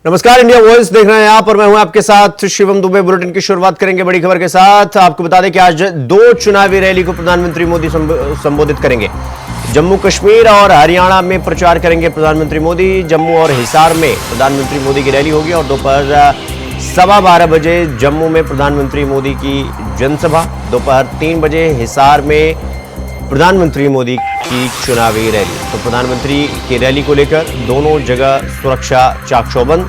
नमस्कार, India voice देख रहे हैं आप और मैं हूं आपके साथ शिवम दुबे। बुलेटिन की शुरुआत करेंगे बड़ी खबर के साथ। आपको बता दें कि आज दो चुनावी रैली को प्रधानमंत्री मोदी संबोधित करेंगे। जम्मू कश्मीर और हरियाणा में प्रचार करेंगे प्रधानमंत्री मोदी। जम्मू और हिसार में प्रधानमंत्री मोदी की रैली होगी और दोपहर 12:15 बजे जम्मू में प्रधानमंत्री मोदी की जनसभा। दोपहर 3 बजे हिसार में प्रधानमंत्री मोदी की चुनावी रैली। तो प्रधानमंत्री की रैली को लेकर दोनों जगह सुरक्षा चाक चौबंद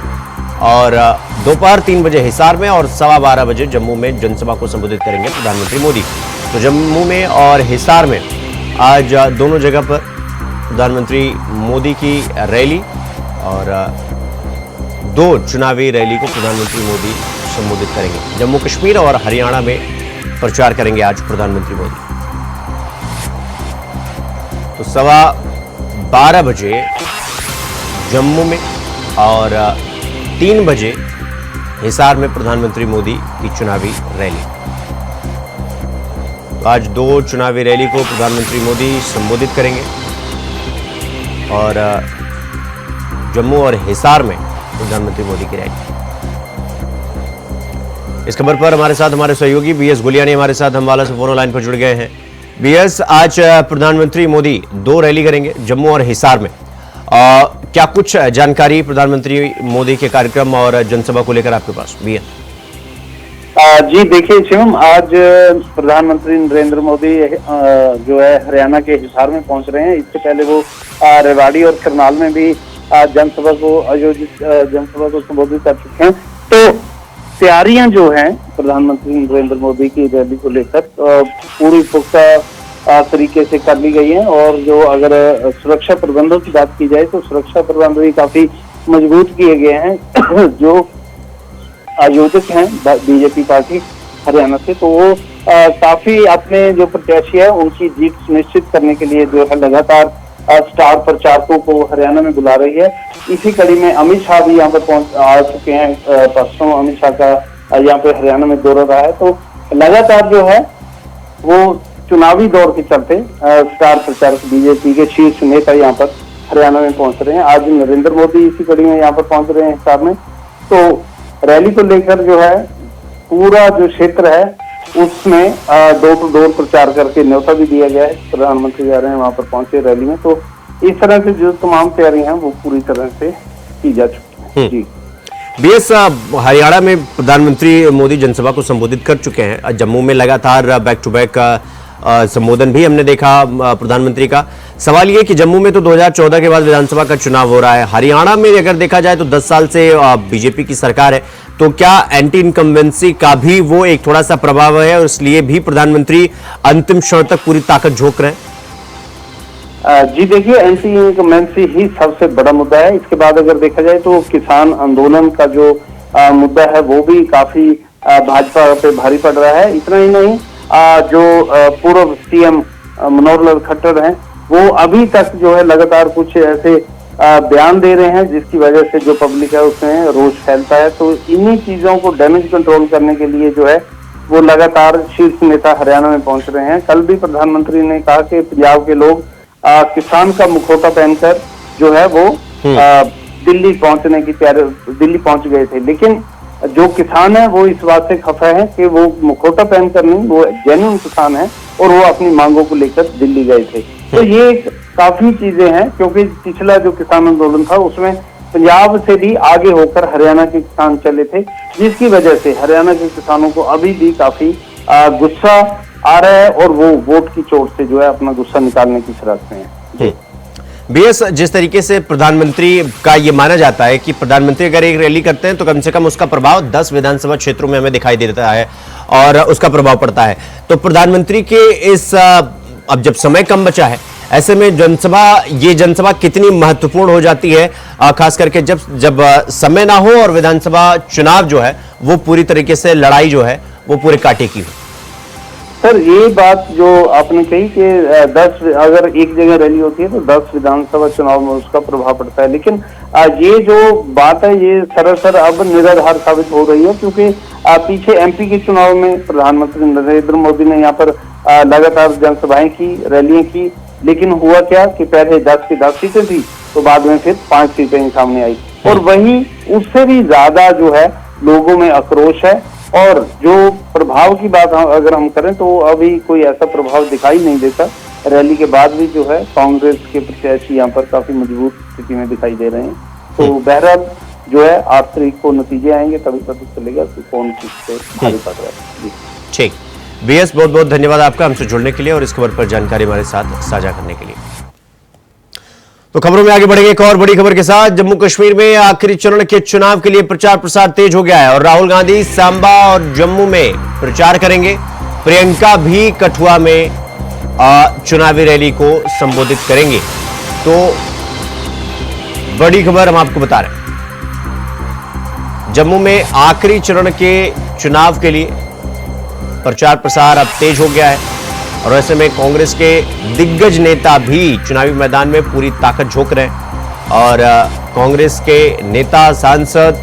और दोपहर 3 बजे हिसार में और 12:15 बजे जम्मू में जनसभा को संबोधित करेंगे प्रधानमंत्री मोदी। तो जम्मू में और हिसार में आज दोनों जगह पर प्रधानमंत्री मोदी की रैली और दो चुनावी रैली को प्रधानमंत्री मोदी संबोधित करेंगे। जम्मू कश्मीर और हरियाणा में प्रचार करेंगे आज प्रधानमंत्री मोदी। तो 12:15 बजे जम्मू में और 3 बजे हिसार में प्रधानमंत्री मोदी की चुनावी रैली। तो आज दो चुनावी रैली को प्रधानमंत्री मोदी संबोधित करेंगे और जम्मू और हिसार में प्रधानमंत्री मोदी की रैली। इस खबर पर हमारे साथ हमारे सहयोगी बीएस गुलियानी हमारे साथ अम्बाला से फोन लाइन पर जुड़ गए हैं। बीएस, आज प्रधानमंत्री मोदी दो रैली करेंगे जम्मू और हिसार में। क्या कुछ जानकारी प्रधानमंत्री मोदी के कार्यक्रम और जनसभा को लेकर आपके पास? बीएस जी देखिए शिवम, आज प्रधानमंत्री नरेंद्र मोदी जो है हरियाणा के हिसार में पहुंच रहे हैं। इससे पहले वो रेवाड़ी और करनाल में भी जनसभा को संबोधित कर चुके हैं। तो तैयारियां जो हैं प्रधानमंत्री नरेंद्र मोदी की रैली को लेकर पूरी पुख्ता तरीके से कर ली गई है। और जो अगर सुरक्षा प्रबंधों की बात की जाए तो सुरक्षा प्रबंध भी काफी मजबूत किए गए हैं। जो आयोजक हैं बीजेपी पार्टी हरियाणा से, तो वो काफी अपने जो प्रत्याशी है उनकी जीत सुनिश्चित करने के लिए जो है लगातार स्टार प्रचारकों को हरियाणा में बुला रही है। इसी कड़ी में अमित शाह भी यहाँ पर आ चुके हैं। परसों अमित शाह का यहाँ पे हरियाणा में दौरा रहा है। तो लगातार जो है वो चुनावी दौर के चलते स्टार प्रचारक बीजेपी के शीर्ष नेता यहाँ पर हरियाणा में पहुंच रहे हैं। आज नरेंद्र मोदी इसी कड़ी में यहाँ पर पहुंच रहे हैं हिसार में। तो रैली को लेकर जो है पूरा जो क्षेत्र है उसमें डोर टू डोर प्रचार करके न्योता भी दिया गया है। प्रधानमंत्री जा रहे हैं वहां पर पहुंचे रैली में। तो इस तरह से जो तमाम तैयारियां हैं वो पूरी तरह से की जा चुकी हैं। जी बीएस, हरियाणा में प्रधानमंत्री मोदी जनसभा को संबोधित कर चुके हैं। जम्मू में लगातार बैक टू बैक संबोधन भी हमने देखा प्रधानमंत्री का। सवाल ये कि जम्मू में तो 2014 के बाद विधानसभा का चुनाव हो रहा है। हरियाणा में अगर देखा जाए तो 10 साल से बीजेपी की सरकार है, तो क्या एंटी इनकम्बेंसी का भी वो एक थोड़ा सा प्रभाव है और इसलिए भी प्रधानमंत्री अंतिम क्षण तक पूरी ताकत झोंक रहे हैं? जी देखिए, एंटी इनकम्बेंसी ही सबसे बड़ा मुद्दा है। इसके बाद अगर देखा जाए तो किसान आंदोलन का जो मुद्दा है वो भी काफी भाजपा पे भारी पड़ रहा है। इतना ही नहीं, जो पूर्व सीएम मनोहर लाल खट्टर हैं वो अभी तक जो है लगातार कुछ ऐसे बयान दे रहे हैं जिसकी वजह से जो पब्लिक है उसमें रोष फैलता है। तो इन्हीं चीजों को डैमेज कंट्रोल करने के लिए जो है वो लगातार शीर्ष नेता हरियाणा में पहुंच रहे हैं। कल भी प्रधानमंत्री ने कहा कि पंजाब के लोग किसान का मुखौटा पहनकर जो है वो दिल्ली पहुंच गए थे। लेकिन जो किसान है वो इस बात से खफा है कि वो मुखौटा पहनकर नहीं, वो जेन्युइन किसान है और वो अपनी मांगों को लेकर दिल्ली गए थे। तो ये काफी चीजें हैं, क्योंकि पिछला जो किसान आंदोलन था उसमें पंजाब से भी आगे होकर हरियाणा के किसान चले थे, जिसकी वजह से हरियाणा के किसानों को अभी भी काफी गुस्सा आ रहा है और वो वोट की चोट से जो है अपना गुस्सा निकालने की फिराक में है। बीएस, जिस तरीके से प्रधानमंत्री का ये माना जाता है कि प्रधानमंत्री अगर एक रैली करते हैं तो कम से कम उसका प्रभाव 10 विधानसभा क्षेत्रों में हमें दिखाई देता है और उसका प्रभाव पड़ता है। तो प्रधानमंत्री के इस अब जब समय कम बचा है ऐसे में ये जनसभा कितनी महत्वपूर्ण हो जाती है, खास करके जब समय ना हो और विधानसभा चुनाव जो है वो पूरी तरीके से लड़ाई जो है वो पूरे कांटे की हो? सर, ये बात जो आपने कही कि 10 अगर एक जगह रैली होती है तो 10 विधानसभा चुनाव में उसका प्रभाव पड़ता है। लेकिन ये जो बात है ये सरासर अब निराधार साबित हो रही है, क्योंकि पीछे एमपी के चुनाव में प्रधानमंत्री नरेंद्र मोदी ने यहाँ पर लगातार जनसभाएं की, रैलियां की, लेकिन हुआ क्या कि पहले 10 की 10 सीटें थी तो बाद में फिर 5 सीटें ही सामने आई। और वहीं उससे भी ज्यादा जो है लोगों में आक्रोश है। और जो प्रभाव की बात अगर हम करें तो अभी कोई ऐसा प्रभाव दिखाई नहीं देता। रैली के बाद भी जो है कांग्रेस के प्रत्याशी यहाँ पर काफी मजबूत स्थिति में दिखाई दे रहे हैं। तो बहरहाल जो है 8 तारीख को नतीजे आएंगे, तभी पता चलेगा कि कौन किससे भारी पड़ रहा है। जी ठीक, बीएस बहुत बहुत धन्यवाद आपका हमसे जुड़ने के लिए और इस खबर पर जानकारी हमारे साथ साझा करने के लिए। तो खबरों में आगे बढ़ेंगे एक और बड़ी खबर के साथ। जम्मू कश्मीर में आखिरी चरण के चुनाव के लिए प्रचार प्रसार तेज हो गया है और राहुल गांधी सांबा और जम्मू में प्रचार करेंगे। प्रियंका भी कठुआ में चुनावी रैली को संबोधित करेंगे। तो बड़ी खबर हम आपको बता रहे हैं, जम्मू में आखिरी चरण के चुनाव के लिए प्रचार प्रसार अब तेज हो गया है और ऐसे में कांग्रेस के दिग्गज नेता भी चुनावी मैदान में पूरी ताकत झोंक रहे हैं और कांग्रेस के नेता सांसद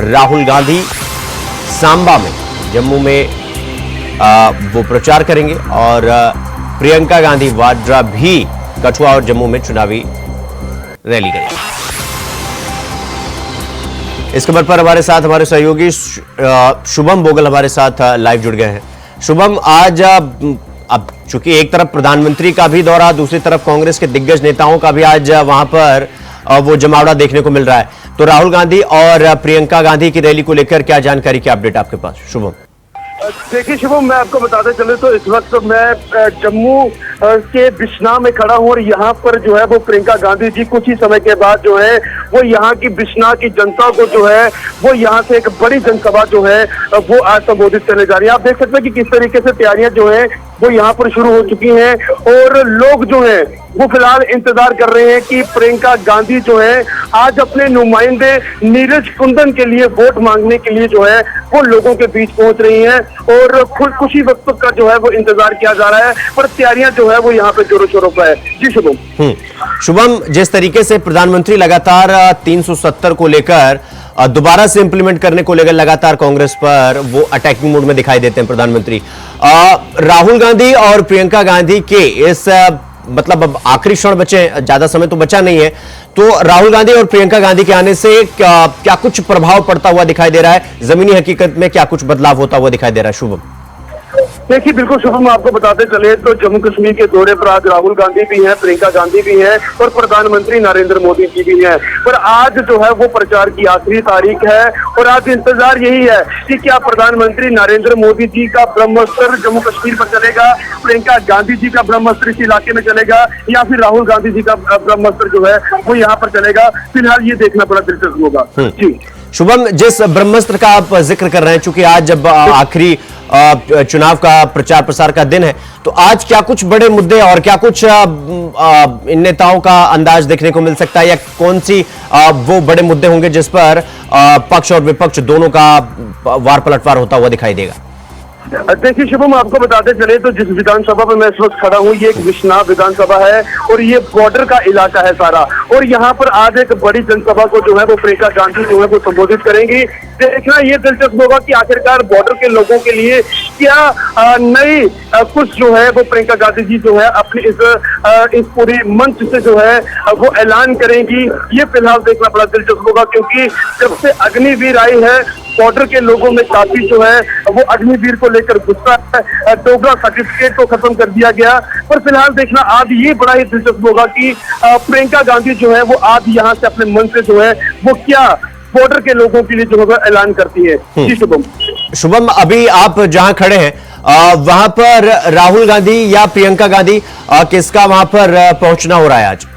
राहुल गांधी सांबा में, जम्मू में वो प्रचार करेंगे और प्रियंका गांधी वाड्रा भी कठुआ और जम्मू में चुनावी रैली करेंगे। इस खबर पर हमारे साथ हमारे सहयोगी शुभम बोगल हमारे साथ लाइव जुड़ गए हैं। शुभम, आज अब चूंकि एक तरफ प्रधानमंत्री का भी दौरा, दूसरी तरफ कांग्रेस के दिग्गज नेताओं का भी आज वहां पर वो जमावड़ा देखने को मिल रहा है, तो राहुल गांधी और प्रियंका गांधी की रैली को लेकर क्या जानकारी, क्या अपडेट आपके पास? शुभम देखिए शुभम, मैं आपको बताते चले तो इस वक्त मैं जम्मू के बिश्नाह में खड़ा हूँ और यहाँ पर जो है वो प्रियंका गांधी जी कुछ ही समय के बाद जो है वो यहाँ की बिश्नाह की जनता को जो है वो यहाँ से एक बड़ी जनसभा जो है वो आज संबोधित करने जा रही है। आप देख सकते हैं कि किस तरीके से तैयारियां जो है वो यहाँ पर शुरू हो चुकी हैं और लोग जो है वो फिलहाल इंतजार कर रहे हैं कि प्रियंका गांधी जो है आज अपने नुमाइंदे नीरज कुंदन के लिए वोट मांगने के लिए जो है वो लोगों के बीच पहुंच रही हैं और खुशी वक्त का जो है वो इंतजार किया जा रहा है, पर तैयारियां जो है वो यहाँ पे जोरों शोरों पर है। जी शुभम। शुभम, जिस तरीके से प्रधानमंत्री लगातार 370 को लेकर दोबारा से इंप्लीमेंट करने को लेकर लगातार कांग्रेस पर वो अटैकिंग मोड में दिखाई देते हैं प्रधानमंत्री, राहुल गांधी और प्रियंका गांधी के इस मतलब अब आखिरी क्षण बचे, ज्यादा समय तो बचा नहीं है, तो राहुल गांधी और प्रियंका गांधी के आने से क्या कुछ प्रभाव पड़ता हुआ दिखाई दे रहा है, जमीनी हकीकत में क्या कुछ बदलाव होता हुआ दिखाई दे रहा है? शुभम देखिए बिल्कुल शुभम, आपको बताते चले तो जम्मू कश्मीर के दौरे पर आज राहुल गांधी भी हैं, प्रियंका गांधी भी हैं और प्रधानमंत्री नरेंद्र मोदी जी भी हैं, पर आज जो है वो प्रचार की आखिरी तारीख है और आज इंतजार यही है कि क्या प्रधानमंत्री नरेंद्र मोदी जी का ब्रह्मास्त्र जम्मू कश्मीर पर चलेगा, प्रियंका गांधी जी का ब्रह्मास्त्र इस इलाके में चलेगा या फिर राहुल गांधी जी का ब्रह्मास्त्र जो है वो यहाँ पर चलेगा। फिलहाल ये देखना बड़ा दिलचस्प होगा। जी शुभम, जिस ब्रह्मास्त्र का आप जिक्र कर रहे हैं, चूंकि आज जब आखिरी चुनाव का प्रचार प्रसार का दिन है, तो आज क्या कुछ बड़े मुद्दे और क्या कुछ इन नेताओं का अंदाज देखने को मिल सकता है या कौन सी वो बड़े मुद्दे होंगे जिस पर पक्ष और विपक्ष दोनों का वार पलटवार होता हुआ दिखाई देगा? देखिए शुभम, आपको बताते चले तो जिस विधानसभा में मैं इस वक्त खड़ा हूँ ये एक बिश्नाह विधानसभा है और ये बॉर्डर का इलाका है सारा, और यहाँ पर आज एक बड़ी जनसभा को जो है वो प्रियंका गांधी जो है वो संबोधित करेंगी। देखना ये दिलचस्प होगा कि आखिरकार बॉर्डर के लोगों के लिए क्या नई कुछ जो है वो प्रियंका गांधी जी जो है अपनी इस पूरी मंच से जो है वो ऐलान करेंगी। ये फिलहाल देखना बड़ा दिलचस्प होगा क्योंकि जब से अग्निवीर आई है बॉर्डर के लोगों में काफी जो है वो अग्निवीर को लेकर गुस्सा है, डोगरा सर्टिफिकेट को खत्म कर दिया गया, पर फिलहाल देखना आज ये बड़ा ही दिलचस्प होगा कि प्रियंका गांधी जो है वो आज यहाँ से अपने मन से जो है वो क्या बॉर्डर के लोगों के लिए जो है ऐलान करती है। जी शुभम। शुभम, अभी आप जहां खड़े हैं वहां पर राहुल गांधी या प्रियंका गांधी किसका वहां पर पहुंचना हो रहा है आज?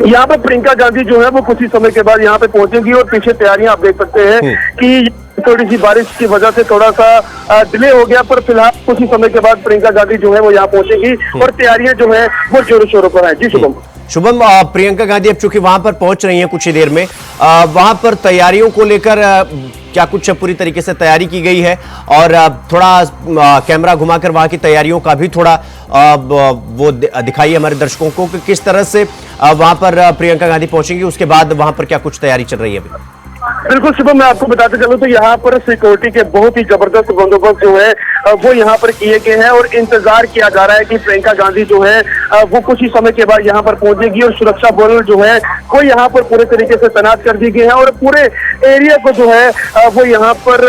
यहाँ पर प्रियंका गांधी जो है वो कुछ ही समय के बाद यहाँ पे पहुंचेंगी और पीछे तैयारियां आप देख सकते हैं कि थोड़ी सी बारिश की वजह से थोड़ा सा डिले हो गया, पर फिलहाल कुछ ही समय के बाद प्रियंका गांधी जो है वो यहाँ पहुंचेंगी और तैयारियां जो है वो जोरों शोरों पर है। जी शुभम। शुभम, प्रियंका गांधी अब चूंकि वहां पर पहुंच रही हैं कुछ ही देर में, वहां पर तैयारियों को लेकर क्या कुछ पूरी तरीके से तैयारी की गई है और थोड़ा कैमरा घुमाकर वहां की तैयारियों का भी थोड़ा वो दिखाइए हमारे दर्शकों को कि किस तरह से वहां पर प्रियंका गांधी पहुंचेंगी, उसके बाद वहां पर क्या कुछ तैयारी चल रही है अभी? बिल्कुल शुभम, मैं आपको बताते चलूं तो यहाँ पर सिक्योरिटी के बहुत ही जबरदस्त बंदोबस्त जो है वो यहाँ पर किए गए हैं और इंतजार किया जा रहा है कि प्रियंका गांधी जो है वो कुछ ही समय के बाद यहाँ पर पहुंचेगी और सुरक्षा बल जो है वो यहाँ पर पूरे तरीके से तैनात कर दी गई है और पूरे एरिया को जो है वो यहाँ पर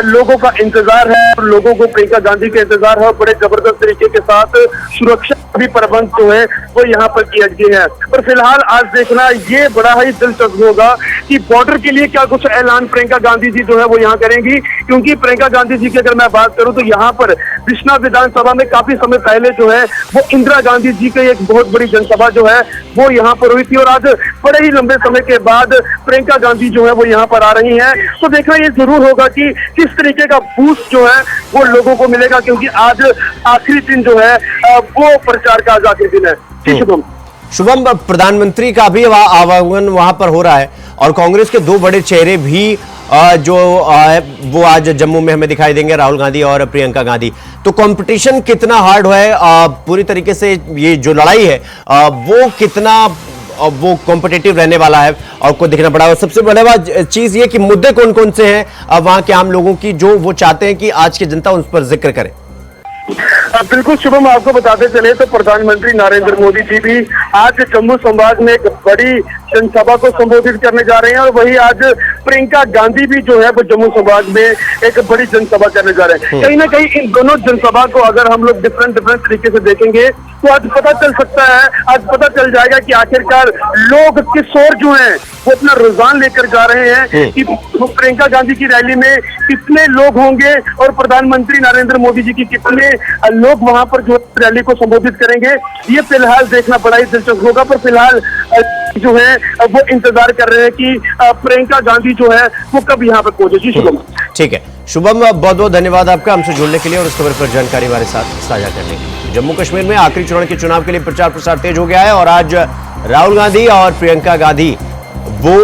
लोगों का इंतजार है और लोगों को प्रियंका गांधी का इंतजार है और बड़े जबरदस्त तरीके के साथ सुरक्षा भी प्रबंध जो है वो यहाँ पर किए गए हैं। पर फिलहाल आज देखना ये बड़ा ही दिलचस्प होगा कि बॉर्डर के लिए क्या कुछ ऐलान प्रियंका गांधी जी जो है वो यहाँ करेंगी, क्योंकि प्रियंका गांधी जी की अगर मैं बात करूं तो यहाँ पर बिश्नाह विधानसभा में काफी समय पहले जो है वो इंदिरा गांधी जी की एक बहुत बड़ी जनसभा जो है वो यहाँ पर हुई थी और आज बड़े ही लंबे समय के बाद प्रियंका गांधी जो है वो यहाँ पर आ रही हैं। तो देखना ये जरूर होगा कि किस तरीके का बूस्ट जो है वो लोगों को मिलेगा, क्योंकि आज आखिरी दिन जो है वो प्रचार का आज आखिरी दिन है। जी शुभम। शुभम, प्रधानमंत्री का भी आवागमन वहां पर हो रहा है और कांग्रेस के दो बड़े चेहरे भी वो आज जम्मू में हमें दिखाई देंगे, राहुल गांधी और प्रियंका गांधी। तो कंपटीशन कितना हार्ड है पूरी तरीके से, ये जो लड़ाई है वो कितना वो कॉम्पिटिटिव रहने वाला है और को देखना पड़ा। सबसे बड़ा चीज ये कि मुद्दे कौन कौन से हैं वहां के आम लोगों की जो वो चाहते हैं कि आज की जनता उन पर जिक्र करे। बिल्कुल शुभम, आपको बताते चले तो प्रधानमंत्री नरेंद्र मोदी जी भी आज जम्मू संभाग में एक बड़ी जनसभा को संबोधित करने जा रहे हैं और वही आज प्रियंका गांधी भी जो है वो जम्मू संभाग में एक बड़ी जनसभा करने जा रहे हैं। कहीं ना कहीं इन दोनों जनसभा को अगर हम लोग डिफरेंट तरीके से देखेंगे तो आज पता चल सकता है, आज पता चल जाएगा कि आखिरकार लोग किस ओर जो है वो अपना रुझान लेकर जा रहे हैं कि प्रियंका गांधी की रैली में कितने लोग होंगे और प्रधानमंत्री नरेंद्र मोदी जी की कितने लोग वहां पर जो रैली को संबोधित करेंगे। ये फिलहाल देखना बड़ा ही दिलचस्प होगा, पर फिलहाल जो है वो इंतजार कर रहे हैं कि प्रियंका गांधी जो है वो कब यहाँ पर पहुंचे। जी शुभम। ठीक है शुभम, बहुत बहुत धन्यवाद आपका हमसे जुड़ने के लिए और इस खबर पर जानकारी हमारे साथ साझा करने के लिए। जम्मू कश्मीर में आखिरी चरण के चुनाव के लिए प्रचार प्रसार तेज हो गया है और आज राहुल गांधी और प्रियंका गांधी वो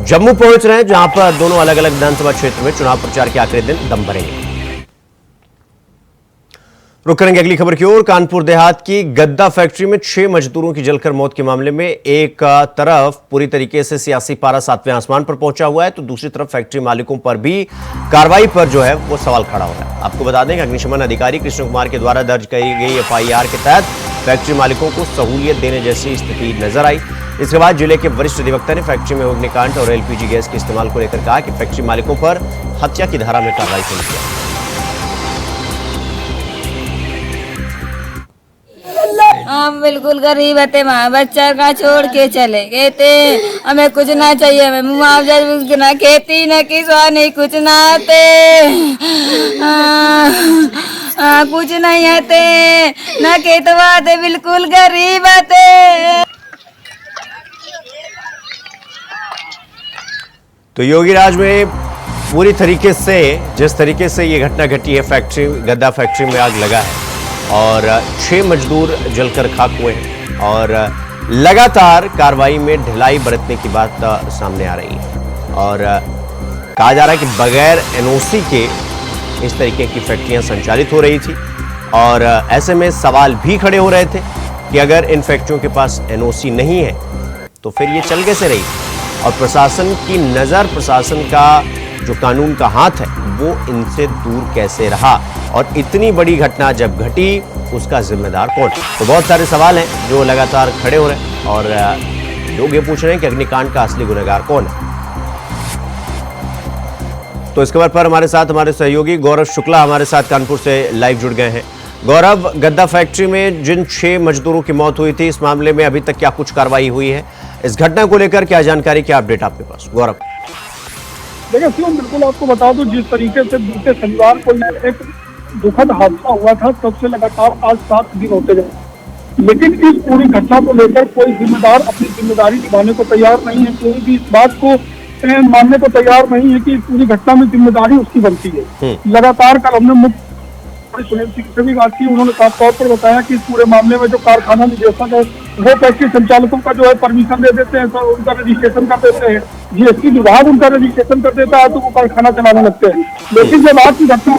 जम्मू पहुंच रहे हैं, जहां पर दोनों अलग अलग विधानसभा क्षेत्र में चुनाव प्रचार के आखिरी दिन दम भरेंगे। रुक करेंगे अगली खबर की ओर। कानपुर देहात की गद्दा फैक्ट्री में 6 मजदूरों की जलकर मौत के मामले में एक तरफ पूरी तरीके से सियासी पारा 7वें आसमान पर पहुंचा हुआ है तो दूसरी तरफ फैक्ट्री मालिकों पर भी कार्रवाई पर जो है वो सवाल खड़ा हो रहा है। आपको बता दें कि अग्निशमन अधिकारी कृष्ण कुमार के द्वारा दर्ज की गई FIR के तहत फैक्ट्री मालिकों को सहूलियत देने जैसी स्थिति नजर आई। इसके बाद जिले के वरिष्ठ अधिवक्ता ने फैक्ट्री में अग्निकांड और LPG गैस के इस्तेमाल को लेकर कहा कि फैक्ट्री मालिकों पर हत्या की धारा में कार्रवाई शुरू की। हम बिल्कुल गरीब थे, माँ बच्चा का छोड़ के चले गए थे। हमें कुछ ना चाहिए, हमें मुआवजा ना खेती न किसानी कुछ ना थे, कुछ नहीं है थे ना खेतवा थे, बिल्कुल गरीब थे। तो योगी राज में पूरी तरीके से जिस तरीके से ये घटना घटी है, फैक्ट्री गद्दा फैक्ट्री में आग लगा है और 6 मजदूर जलकर खाक हुए हैं और लगातार कार्रवाई में ढिलाई बरतने की बात सामने आ रही है और कहा जा रहा है कि बगैर NOC के इस तरीके की फैक्ट्रियां संचालित हो रही थी और ऐसे में सवाल भी खड़े हो रहे थे कि अगर इन फैक्ट्रियों के पास NOC नहीं है तो फिर ये चल कैसे रही और प्रशासन की नज़र, प्रशासन का जो कानून का हाथ है वो इनसे दूर कैसे रहा और इतनी बड़ी घटना जब घटी उसका जिम्मेदार कौन। तो बहुत सारे सवाल हैं जो लगातार खड़े हो रहे हैं और लोग ये पूछ रहे हैं कि अग्निकांड का असली गुनहगार कौन है। तो इस खबर पर हमारे साथ हमारे सहयोगी गौरव शुक्ला हमारे साथ कानपुर से लाइव जुड़ गए हैं। गौरव, गद्दा फैक्ट्री में जिन 6 मजदूरों की मौत हुई थी, इस मामले में अभी तक क्या कुछ कार्रवाई हुई है? इस घटना को लेकर क्या जानकारी, क्या अपडेट आपके पास? गौरव देखिए शिवम, बिल्कुल आपको बता दूं, जिस तरीके से बीते शनिवार को एक दुखद हादसा हुआ था, तब से लगातार आज 7 दिन होते गए, लेकिन इस पूरी घटना को लेकर कोई जिम्मेदार अपनी जिम्मेदारी निभाने को तैयार नहीं है। कोई भी इस बात को मानने को तैयार नहीं है कि इस पूरी घटना में जिम्मेदारी उसकी बनती है। लगातार कल हमने मुख्य सुनील सिंह से भी बात की, उन्होंने साफ तौर पर बताया कि इस पूरे मामले में जो कारखाना निदेशक है वो फैक्ट्री संचालकों का जो है परमिशन दे देते हैं, उनका रजिस्ट्रेशन कर देते हैं, GST विभाग उनका रजिस्ट्रेशन कर देता है तो वो कारखाना चलाने लगते हैं। लेकिन जब आज की घटना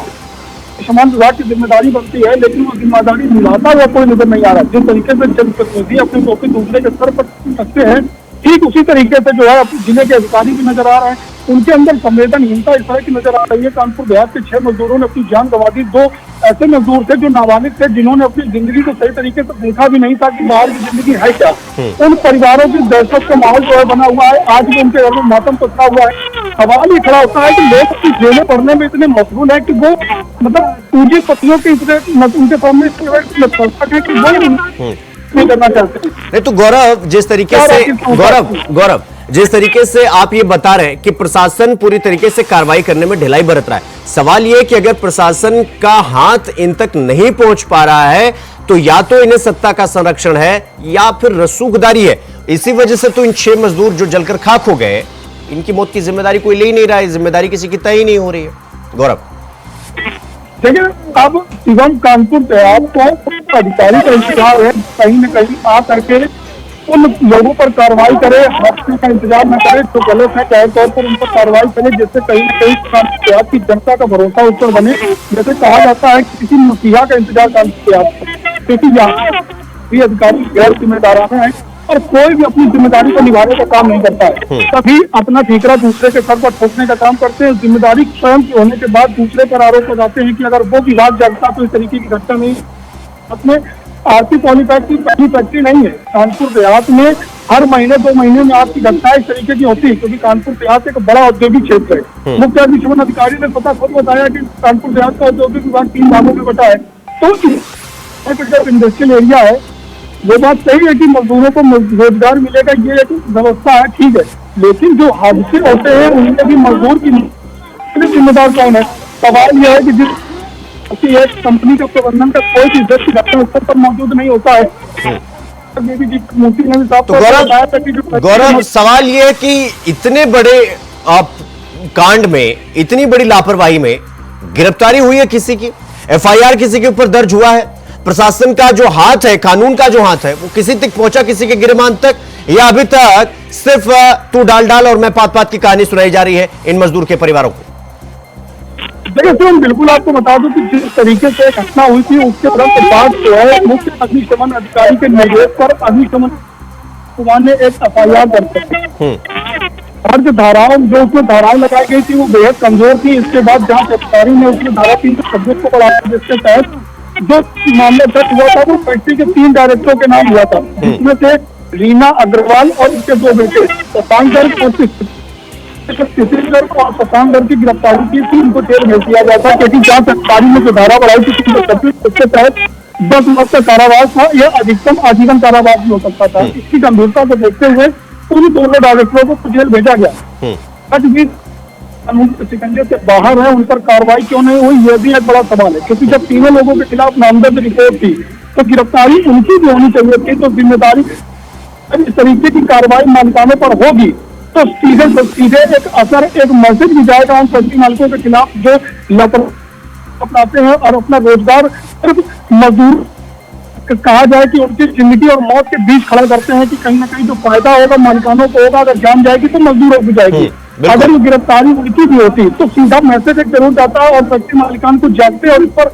समान विभाग की जिम्मेदारी बनती है, लेकिन वो जिम्मेदारी निभाता हुआ कोई नजर नहीं आ रहा। जिस तरीके से जनप्रतिनिधि अपने टोपी दूसरे के स्तर पर रखते हैं, ठीक उसी तरीके से जो है जिले के अधिकारी भी नजर आ रहे हैं। उनके अंदर संवेदनहीनता इस तरह की नजर आ रही है। कानपुर देहात के 6 मजदूरों ने अपनी जान गंवा दी। 2 ऐसे मजदूर थे जो नाबालिग थे, जिन्होंने अपनी जिंदगी को सही तरीके से देखा भी नहीं था कि बाहर की जिंदगी है क्या। उन परिवारों की दहशत का माहौल जो है बना हुआ है। आज भी उनके घर में मातम पसरा हुआ है। सवाल ये खड़ा होता है कि लोग अपनी जेलें पढ़ने में इतने मशगूल है कि वो मतलब पूंजी पतियों के उनके सामने है कि वो नहीं करना चाहते। नहीं तो गौरव, जिस तरीके से गौरव जिस तरीके से आप ये बता रहे हैं कि प्रशासन पूरी तरीके से कार्रवाई करने में ढिलाई बरत रहा है, सवाल ये है कि अगर प्रशासन का हाथ इन तक नहीं पहुंच पा रहा है तो या तो इन्हें सत्ता का संरक्षण है या फिर रसूखदारी है। इसी वजह से तो इन 6 मजदूर जो जलकर खाक हो गए, इनकी मौत की जिम्मेदारी कोई ले ही नहीं रहा है, जिम्मेदारी किसी की तय ही नहीं हो रही है। गौरव देखिए, अब शिवम, कानपुर देहात को अधिकारी का इंतजार है कहीं न कहीं आ करके उन लोगों पर कार्रवाई करे, हफ्ते का इंतजार न करे जो गलत है, जाहिर तौर पर उन पर कार्रवाई करे, जिससे कहीं न कहीं कानपुर देहात की जनता का भरोसा उस पर बने। जैसे कहा जाता है कि किसी मसीहा का इंतजार कानपुर देहात, क्योंकि यहाँ भी अधिकारी गैर जिम्मेदाराना है और कोई भी अपनी जिम्मेदारी को निभाने का काम नहीं करता है। तभी अपना ठीकरा दूसरे के सर पर ठोकने का काम करते हैं। जिम्मेदारी स्वयं की होने के बाद दूसरे पर आरोप लगाते हैं कि अगर वो विभाग जगता तो इस तरीके की घटना नहीं। अपने आरती पॉलीपैक की पहली फैक्ट्री नहीं है कानपुर देहात में। हर महीने 2 महीने में आपकी घटना इस तरीके की होती है, क्योंकि कानपुर देहात एक बड़ा औद्योगिक क्षेत्र है। मुख्य अग्निशमन अधिकारी ने पता खुद बताया कि कानपुर देहात का औद्योगिक विभाग 3 भागों में बटा है। तो इंडस्ट्रियल एरिया है, वो बात सही है कि मजदूरों को रोजगार मिलेगा, ये एक व्यवस्था है, ठीक है, लेकिन जो हादसे होते हैं उनमें भी मजदूर की जिम्मेदार कौन है? सवाल यह है कि जिस एक कंपनी का प्रबंधन का कोई भी व्यक्ति घटना स्तर पर मौजूद नहीं होता है। तो गौरव, सवाल ये है कि इतने बड़े कांड में, इतनी बड़ी लापरवाही में गिरफ्तारी हुई है किसी की? FIR किसी के ऊपर दर्ज हुआ है? प्रशासन का जो हाथ है, कानून का जो हाथ है, वो किसी तक पहुंचा, किसी के गिरमान तक, या अभी तक सिर्फ तू डाल और मैं पात की कहानी सुनाई जा रही है इन मजदूर के परिवारों को? देखिए तुम, बिल्कुल आपको बता दूं कि जिस तरीके से घटना हुई थी उसके तुरंत बाद जो है मुख्य अग्निशमन अधिकारी के निर्देश पर अग्निशमन कुमार ने एक FIR दर्ज की। और जो धाराओं जो उसमें धाराएं लगाई गई थी वो बेहद कमजोर थी। इसके बाद जांच अधिकारी ने उसमें धारा 326 को बढ़ाया, जिसके तहत जो मामला दर्ज हुआ था वो फैक्ट्री के 3 डायरेक्टरों के नाम हुआ था, जिसमें से रीना अग्रवाल और उसके 2 बेटे शशांक गर्ग और शशांक गर्ग की गिरफ्तारी की थी। उनको जेल भेज दिया गया था, क्योंकि जांच अधिकारी ने जो धारा बढ़ाई थी उसके तहत 10 वर्ष का कारावास था, यह अधिकतम आजीवन कारावास भी हो सकता था। इसकी गंभीरता को देखते हुए पूरी दोनों डायरेक्टरों को जेल भेजा गया। आज भी कानून के शिकंजे से बाहर है, उन पर कार्रवाई क्यों नहीं हुई, यह भी एक बड़ा सवाल है, क्योंकि जब तीनों लोगों के खिलाफ नामजद रिपोर्ट थी तो गिरफ्तारी उनकी भी होनी चाहिए थी। तो जिम्मेदारी इस तरीके की कार्रवाई मालिकानों पर होगी तो सीधे एक असर, एक मैसेज भी जाएगा उन फैक्ट्री मालिकों के खिलाफ जो लापरवाही अपनाते हैं और अपना रोजगार सिर्फ मजदूर कहा जाए कि उनकी जिंदगी और मौत के बीच खड़ा करते हैं, कि कहीं ना कहीं जो फायदा होगा मालिकानों को होगा, अगर जान जाएगी तो मजदूरों को जाएगी। अगर ये गिरफ्तारी उनकी भी होती तो सीधा मैसेज एक जरूर जाता है और फैक्ट्री मालिकान को जागते और इस पर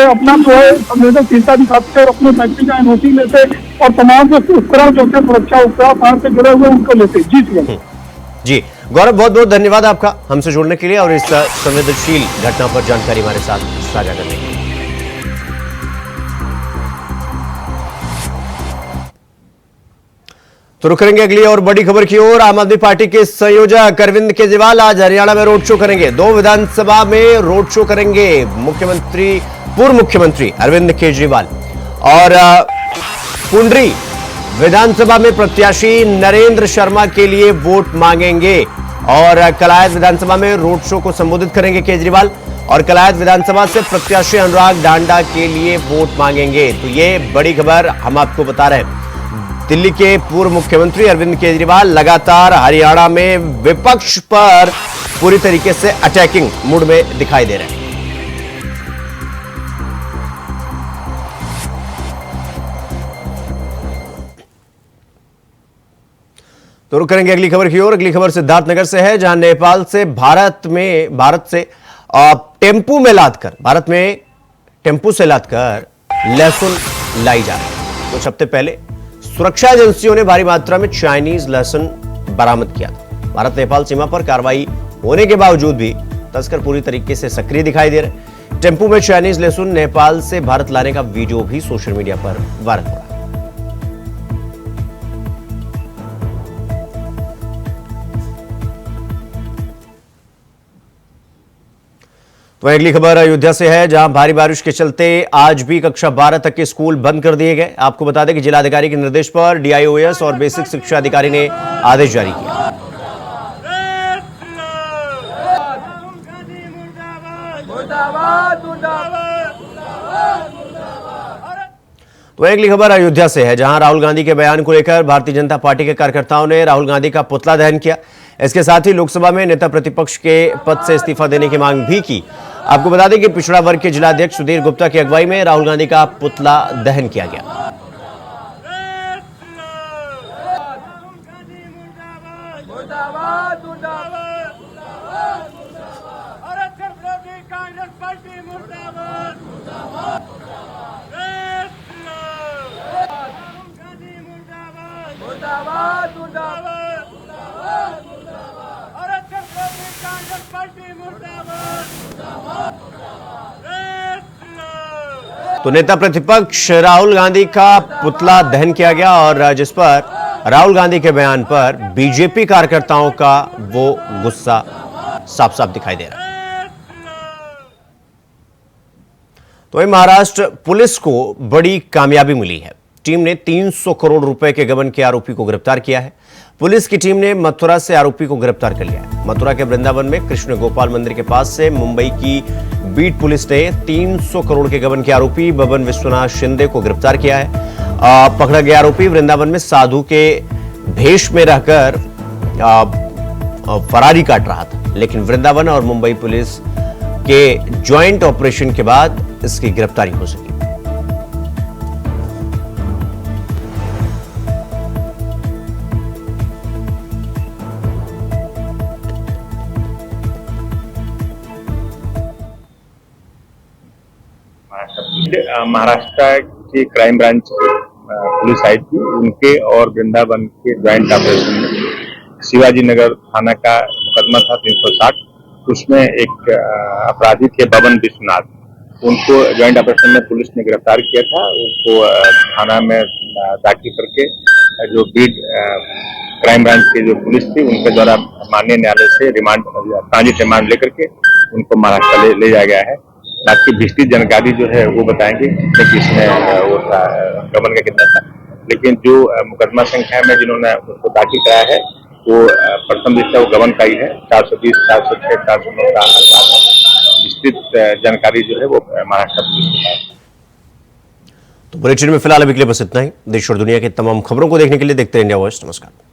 अपना जो है संवेदनशीलता दिखाते और अपने फैक्ट्री का NOC लेते और तमाम जो उपकरण जो है सुरक्षा उपकरण फायर से जुड़े हुए उनको लेते। जी गौरव, बहुत बहुत धन्यवाद आपका हमसे जुड़ने के लिए और इस संवेदनशील घटना पर जानकारी हमारे साथ साझा करने के लिए। तो रुक करेंगे अगली और बड़ी खबर की ओर। आम आदमी पार्टी के संयोजक अरविंद केजरीवाल आज हरियाणा में रोड शो करेंगे। 2 विधानसभा में रोड शो करेंगे पूर्व मुख्यमंत्री अरविंद केजरीवाल और पुंडरी विधानसभा में प्रत्याशी नरेंद्र शर्मा के लिए वोट मांगेंगे और कलायत विधानसभा में रोड शो को संबोधित करेंगे केजरीवाल और कलायत विधानसभा से प्रत्याशी अनुराग डांडा के लिए वोट मांगेंगे। तो ये बड़ी खबर हम आपको बता रहे हैं। दिल्ली के पूर्व मुख्यमंत्री अरविंद केजरीवाल लगातार हरियाणा में विपक्ष पर पूरी तरीके से अटैकिंग मूड में दिखाई दे रहे हैं। तो रुक करेंगे अगली खबर की ओर। अगली खबर सिद्धार्थनगर से है, जहां नेपाल से भारत से टेम्पू से लादकर लहसुन लाई जा रही है। कुछ हफ्ते पहले सुरक्षा एजेंसियों ने भारी मात्रा में चाइनीज लहसुन बरामद किया था। भारत नेपाल सीमा पर कार्रवाई होने के बावजूद भी तस्कर पूरी तरीके से सक्रिय दिखाई दे रहे। टेम्पू में चाइनीज लहसुन नेपाल से भारत लाने का वीडियो भी सोशल मीडिया पर वायरल हो रहा है। तो अगली खबर अयोध्या से है, जहां भारी बारिश के चलते आज भी कक्षा 12 तक के स्कूल बंद कर दिए गए। आपको बता दें कि जिलाधिकारी के निर्देश पर डीआईओएस और बेसिक शिक्षा अधिकारी ने आदेश जारी किया। तो अगली खबर अयोध्या से है, जहां राहुल गांधी के बयान को लेकर भारतीय जनता पार्टी के कार्यकर्ताओं ने राहुल गांधी का पुतला दहन किया। इसके साथ ही लोकसभा में नेता प्रतिपक्ष के पद से इस्तीफा देने की मांग भी की। आपको बता दें कि पिछड़ा वर्ग के जिलाध्यक्ष सुधीर गुप्ता की अगुवाई में राहुल गांधी का पुतला दहन किया गया। तो नेता प्रतिपक्ष राहुल गांधी का पुतला दहन किया गया और जिस पर राहुल गांधी के बयान पर बीजेपी कार्यकर्ताओं का वो गुस्सा साफ साफ दिखाई दे रहा है। तो महाराष्ट्र पुलिस को बड़ी कामयाबी मिली है। टीम ने 300 करोड़ रुपए के गबन के आरोपी को गिरफ्तार किया है। पुलिस की टीम ने मथुरा से आरोपी को गिरफ्तार कर लिया है। मथुरा के वृंदावन में कृष्ण गोपाल मंदिर के पास से मुंबई की बीट पुलिस ने 300 करोड़ के गबन के आरोपी बबन विश्वनाथ शिंदे को गिरफ्तार किया है। पकड़ा गया आरोपी वृंदावन में साधु के भेष में रहकर फरारी काट रहा था, लेकिन वृंदावन और मुंबई पुलिस के ज्वाइंट ऑपरेशन के बाद इसकी गिरफ्तारी हो सकी। महाराष्ट्र की क्राइम ब्रांच पुलिस आई थी, उनके और वृंदावन के ज्वाइंट ऑपरेशन में शिवाजी नगर थाना का मुकदमा था 360। उसमें एक अपराधी थे बबन विश्वनाथ, उनको ज्वाइंट ऑपरेशन में पुलिस ने गिरफ्तार किया था। उनको थाना में दाखिल करके जो बीट क्राइम ब्रांच की जो पुलिस थी उनके द्वारा माननीय न्यायालय से रिमांड ट्रांजिट रिमांड लेकर के उनको महाराष्ट्र ले जाया गया है। बाकी विस्तृत जानकारी जो है वो बताएंगे कि इसमें वो गबन का कितना था, लेकिन जो मुकदमा संख्या में जिन्होंने उसको दाखिल कराया है वो प्रथम दृष्टया वो गबन का ही है। 420, 406, 409 का अपराध है। विस्तृत जानकारी जो है वो महाराष्ट्र पुलिस के पास। तो बुलेटिन में फिलहाल अभी के लिए बस इतना ही। देश और दुनिया की तमाम खबरों को देखने के लिए देखते रहिए इंडिया वॉइस। नमस्कार।